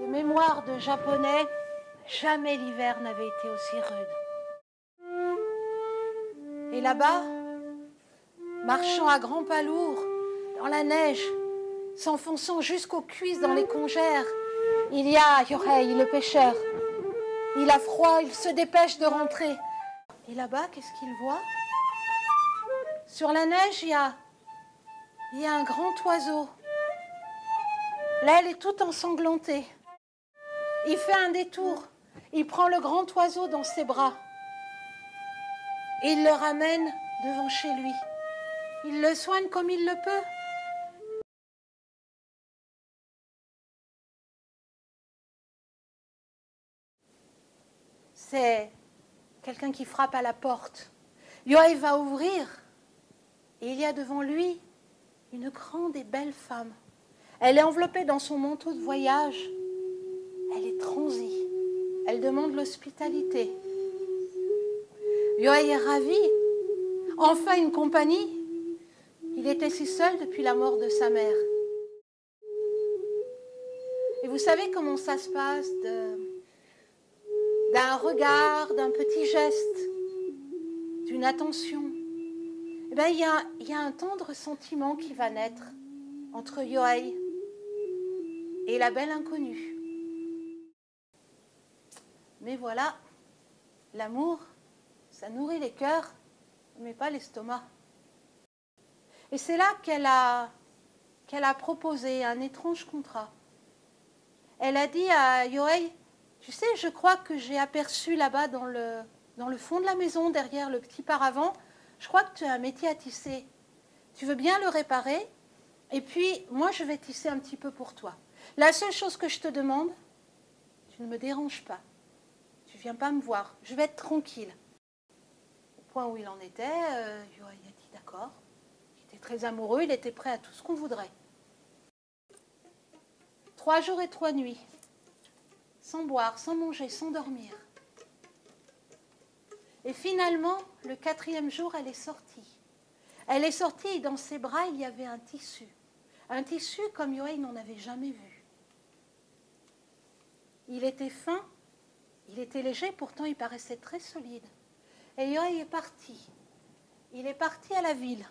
De mémoire de japonais, jamais l'hiver n'avait été aussi rude. Et là-bas, marchant à grands pas lourds, dans la neige, s'enfonçant jusqu'aux cuisses dans les congères, il y a Yorei, le pêcheur. Il a froid, il se dépêche de rentrer. Et là-bas, qu'est-ce qu'il voit? Sur la neige, il y a un grand oiseau. L'aile est toute ensanglantée. Il fait un détour. Il prend le grand oiseau dans ses bras. Et il le ramène devant chez lui. Il le soigne comme il le peut. C'est quelqu'un qui frappe à la porte. Yohei va ouvrir. Et il y a devant lui une grande et belle femme. Elle est enveloppée dans son manteau de voyage. Elle est transie. Elle demande l'hospitalité. Yohei est ravi. Enfin une compagnie. Il était si seul depuis la mort de sa mère. Et vous savez comment ça se passe d'un regard, d'un petit geste, d'une attention. Eh bien, il y a un tendre sentiment qui va naître entre Yohei et la belle inconnue. Mais voilà, l'amour, ça nourrit les cœurs, mais pas l'estomac. Et c'est là qu'elle a proposé un étrange contrat. Elle a dit à Yohei, tu sais, je crois que j'ai aperçu là-bas dans le fond de la maison, derrière le petit paravent, je crois que tu as un métier à tisser. Tu veux bien le réparer? Et puis, moi, je vais tisser un petit peu pour toi. La seule chose que je te demande, tu ne me déranges pas. Tu ne viens pas me voir. Je vais être tranquille. Au point où il en était, Yohei a dit d'accord. Il était très amoureux, il était prêt à tout ce qu'on voudrait. 3 jours et 3 nuits. Sans boire, sans manger, sans dormir. Et finalement, le 4e jour, elle est sortie. Elle est sortie et dans ses bras, il y avait un tissu. Un tissu comme Yohei n'en avait jamais vu. Il était fin, il était léger, pourtant il paraissait très solide. Et Yohei est parti. Il est parti à la ville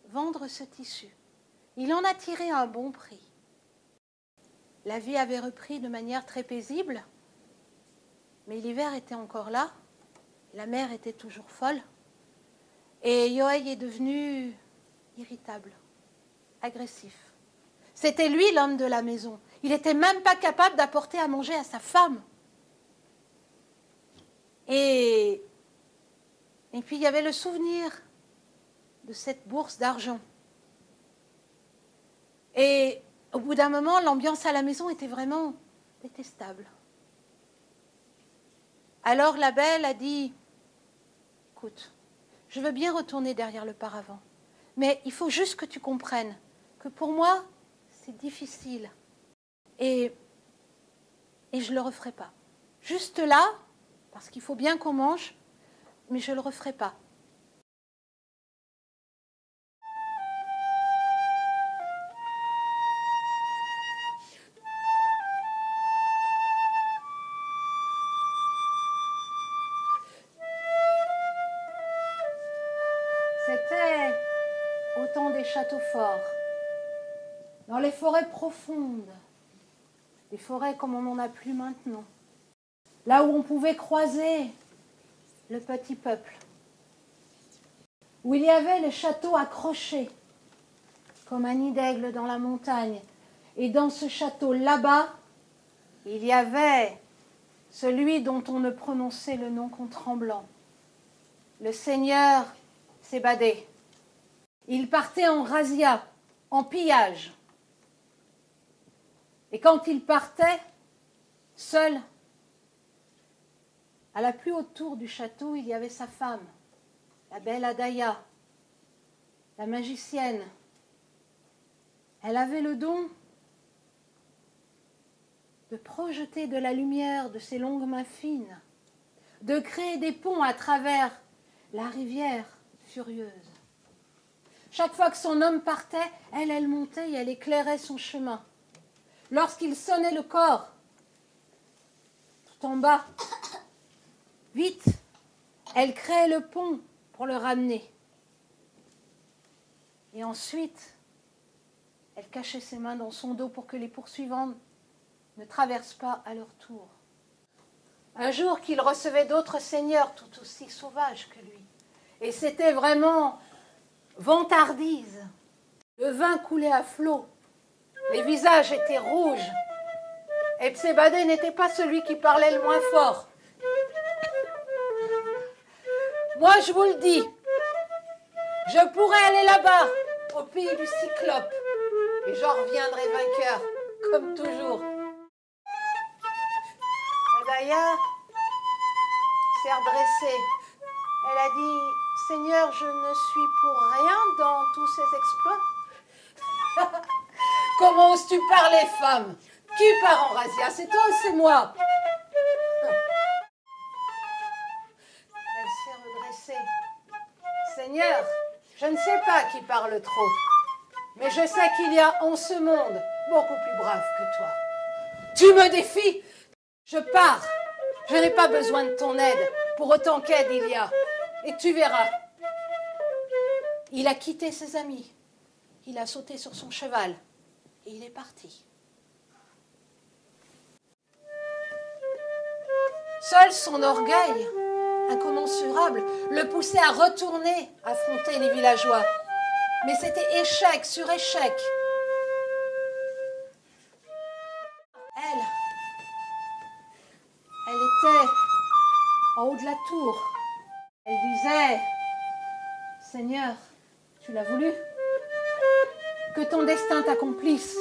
vendre ce tissu. Il en a tiré un bon prix. La vie avait repris de manière très paisible, mais l'hiver était encore là, la mer était toujours folle, et Yohei est devenu irritable, agressif. C'était lui l'homme de la maison. Il n'était même pas capable d'apporter à manger à sa femme. Et puis il y avait le souvenir de cette bourse d'argent. Et au bout d'un moment, l'ambiance à la maison était vraiment détestable. Alors la belle a dit, écoute, je veux bien retourner derrière le paravent, mais il faut juste que tu comprennes que pour moi, c'est difficile. Et je ne le referai pas. Juste là, parce qu'il faut bien qu'on mange, mais je ne le referai pas. C'était au temps des châteaux forts, dans les forêts profondes, des forêts comme on n'en a plus maintenant, là où on pouvait croiser le petit peuple, où il y avait le château accroché, comme un nid d'aigle dans la montagne. Et dans ce château là-bas, il y avait celui dont on ne prononçait le nom qu'en tremblant. Le Seigneur s'ébadait. Il partait en razzia, en pillage. Et quand il partait, seul, à la plus haute tour du château, il y avait sa femme, la belle Adaya, la magicienne. Elle avait le don de projeter de la lumière de ses longues mains fines, de créer des ponts à travers la rivière furieuse. Chaque fois que son homme partait, elle montait et elle éclairait son chemin. Lorsqu'il sonnait le corps, tout en bas. Vite, elle crée le pont pour le ramener. Et ensuite, elle cachait ses mains dans son dos pour que les poursuivants ne traversent pas à leur tour. Un jour qu'il recevait d'autres seigneurs tout aussi sauvages que lui. Et c'était vraiment vantardise. Le vin coulait à flot. Les visages étaient rouges. Et Psébadé n'était pas celui qui parlait le moins fort. Moi, je vous le dis, je pourrais aller là-bas, au pays du Cyclope, et j'en reviendrai vainqueur, comme toujours. Adaïa s'est redressée. Elle a dit, Seigneur, je ne suis pour rien dans tous ces exploits. Comment oses-tu parler, femme? Qui part en razzia? C'est toi ou c'est moi? Elle s'est redressée. Seigneur, je ne sais pas qui parle trop, mais je sais qu'il y a en ce monde beaucoup plus brave que toi. Tu me défies? Je pars. Je n'ai pas besoin de ton aide, pour autant qu'aide il y a. Et tu verras. Il a quitté ses amis. Il a sauté sur son cheval. Et il est parti. Seul son orgueil, incommensurable, le poussait à retourner affronter les villageois. Mais c'était échec sur échec. Elle était en haut de la tour. Elle disait, Seigneur, tu l'as voulu, que ton destin t'accomplisse.